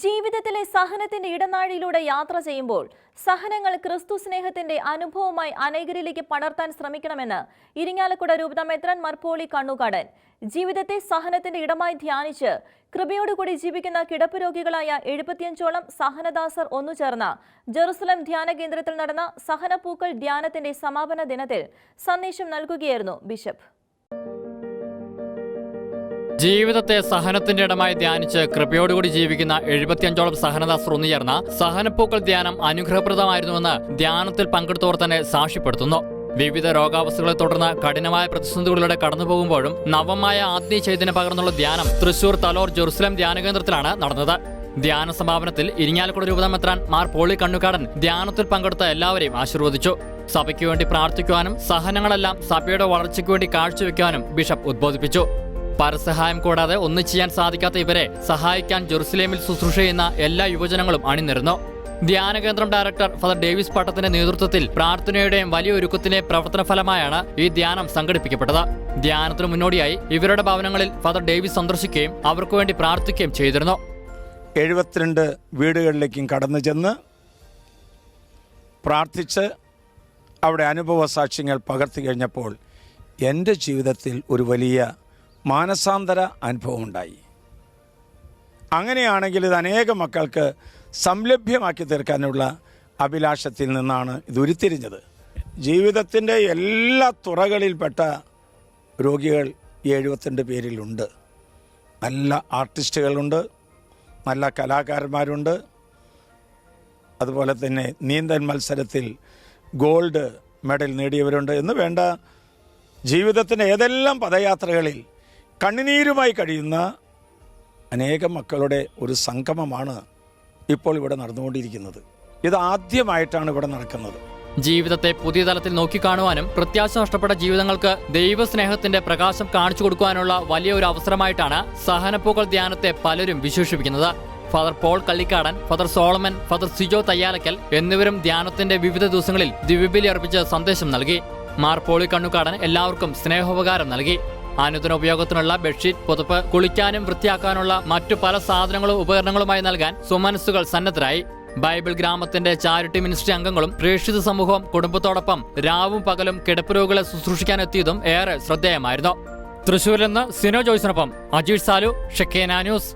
ജീവിതത്തിലെ സഹനത്തിന്റെ ഇടനാഴിയിലൂടെ യാത്ര ചെയ്യുമ്പോൾ സഹനങ്ങൾ ക്രിസ്തു സ്നേഹത്തിന്റെ അനുഭവമായി അനേകരിലേക്ക് പടർത്താൻ ശ്രമിക്കണമെന്ന് ഇരിങ്ങാലക്കുട രൂപത മെത്രാൻ മർപോളി കണ്ണുകാടൻ ജീവിതത്തെ സഹനത്തിന്റെ ഇടമായി ധ്യാനിച്ച് കൃപയോടുകൂടി ജീവിക്കുന്ന കിടപ്പ് രോഗികളായ 75ഓളം സഹനദാസർ ഒന്നുചേർന്ന ജെറുസലം ധ്യാന കേന്ദ്രത്തിൽ നടന്ന സഹനപ്പൂക്കൾ ധ്യാനത്തിന്റെ സമാപന ദിനത്തിൽ സന്ദേശം നൽകുകയായിരുന്നു ബിഷപ്പ്. ജീവിതത്തെ സഹനത്തിന്റെ ഇടമായി ധ്യാനിച്ച് കൃപയോടുകൂടി ജീവിക്കുന്ന 75ഓളം സഹനദാസർ ഒന്നുചേർന്ന സഹനപ്പൂക്കൾ ധ്യാനം അനുഗ്രഹപ്രദമായിരുന്നുവെന്ന് ധ്യാനത്തിൽ പങ്കെടുത്തവർ തന്നെ സാക്ഷ്യപ്പെടുത്തുന്നു. വിവിധ രോഗാവസ്ഥകളെ തുടർന്ന് കഠിനമായ പ്രതിസന്ധികളിലൂടെ കടന്നുപോകുമ്പോഴും നവമായ ആത്മീയ ചൈതന്യം പകർന്നുള്ള ധ്യാനം തൃശൂർ തലോർ ജെറുസലം ധ്യാനകേന്ദ്രത്തിലാണ് നടന്നത്. ധ്യാന സമാപനത്തിൽ ഇരിങ്ങാലക്കുട രൂപത മെത്രാൻ മർപോളി കണ്ണുകാടൻ ധ്യാനത്തിൽ പങ്കെടുത്ത എല്ലാവരെയും ആശീർവദിച്ചു. സഭയ്ക്ക് വേണ്ടി പ്രാർത്ഥിക്കുവാനും സഹനങ്ങളെല്ലാം സഭയുടെ വളർച്ചയ്ക്ക് വേണ്ടി കാഴ്ചവെക്കുവാനും ബിഷപ്പ് ഉദ്ബോധിപ്പിച്ചു. പരസഹായം കൂടാതെ ഒന്നും ചെയ്യാൻ സാധിക്കാത്ത ഇവരെ സഹായിക്കാൻ ജെറുസലേമിൽ ശുശ്രൂഷ ചെയ്യുന്ന എല്ലാ യുവജനങ്ങളും അണിനിരന്നു. ധ്യാനകേന്ദ്രം ഡയറക്ടർ ഫാദർ ഡേവിസ് പട്ടത്തിന്റെ നേതൃത്വത്തിൽ പ്രാർത്ഥനയുടെയും വലിയ ഒരുക്കത്തിന്റെ പ്രവർത്തന ഫലമായാണ് ഈ ധ്യാനം സംഘടിപ്പിക്കപ്പെട്ടത്. ധ്യാനത്തിന് മുന്നോടിയായി ഇവരുടെ ഭവനങ്ങളിൽ ഫാദർ ഡേവിസ് സന്ദർശിക്കുകയും അവർക്ക് വേണ്ടി പ്രാർത്ഥിക്കുകയും ചെയ്തിരുന്നു. 72 വീടുകളിലേക്കും കടന്നു ചെന്ന് പ്രാർത്ഥിച്ച് അവിടെ അനുഭവ സാക്ഷ്യങ്ങൾ പകർത്തി കഴിഞ്ഞപ്പോൾ എൻ്റെ ജീവിതത്തിൽ ഒരു വലിയ മാനസാന്തര അനുഭവമുണ്ടായി. അങ്ങനെയാണെങ്കിൽ ഇത് അനേകം മക്കൾക്ക് സംലഭ്യമാക്കി തീർക്കാനുള്ള അഭിലാഷത്തിൽ നിന്നാണ് ഇത് ഉരുത്തിരിഞ്ഞത്. ജീവിതത്തിൻ്റെ എല്ലാ തുറകളിൽപ്പെട്ട രോഗികൾ ഈ 72 പേരിലുണ്ട്. നല്ല ആർട്ടിസ്റ്റുകളുണ്ട്, നല്ല കലാകാരന്മാരുണ്ട്, അതുപോലെ തന്നെ നീന്തൽ മത്സരത്തിൽ ഗോൾഡ് മെഡൽ നേടിയവരുണ്ട് എന്ന് വേണ്ട ജീവിതത്തിൻ്റെ ഏതെല്ലാം പദയാത്രകളിൽ കണ്ണുനീരുമായി കഴിയുന്ന അനേകം മക്കളുടെ ഒരു സംഗമമാണ് ഇപ്പോൾ ഇവിടെ നടന്നുകൊണ്ടിരിക്കുന്നത്. ഇത് ആദ്യമായിട്ടാണ് ഇവിടെ നടക്കുന്നത്. ജീവിതത്തെ പുതിയ തലത്തിൽ നോക്കിക്കാണുവാനും പ്രത്യാശ നഷ്ടപ്പെട്ട ജീവിതങ്ങൾക്ക് ദൈവസ്നേഹത്തിന്റെ പ്രകാശം കാണിച്ചു കൊടുക്കുവാനുള്ള വലിയ ഒരു അവസരമായിട്ടാണ് സഹനപ്പൂക്കൾ ധ്യാനത്തെ പലരും വിശേഷിപ്പിക്കുന്നത്. Father Paul Kallikkadan, father Solomon, father Sijo Thayyalakkal എന്നിവരും ധ്യാനത്തിന്റെ വിവിധ ദിവസങ്ങളിൽ ദിവ്യബലി അർപ്പിച്ച് സന്ദേശം നൽകി. മർപോളി കണ്ണുകാടൻ എല്ലാവർക്കും സ്നേഹോപകാരം നൽകി. അനുദിന ഉപയോഗത്തിനുള്ള ബെഡ്ഷീറ്റ്, പുതപ്പ്, കുളിക്കാനും വൃത്തിയാക്കാനുള്ള മറ്റു പല സാധനങ്ങളും ഉപകരണങ്ങളുമായി നൽകാൻ സുമനസ്സുകൾ സന്നദ്ധരായി. ബൈബിൾ ഗ്രാമത്തിന്റെ ചാരിറ്റി മിനിസ്ട്രി അംഗങ്ങളും പ്രേക്ഷിത സമൂഹവും കുടുംബത്തോടൊപ്പം രാവും പകലും കിടപ്പ് രോഗികളെ ശുശ്രൂഷിക്കാനെത്തിയതും ഏറെ ശ്രദ്ധേയമായിരുന്നു. തൃശൂരിൽ നിന്ന് സിനോ ജോയ്സിനൊപ്പം അജീഷ് സാലു, ഷെക്കേന ന്യൂസ്.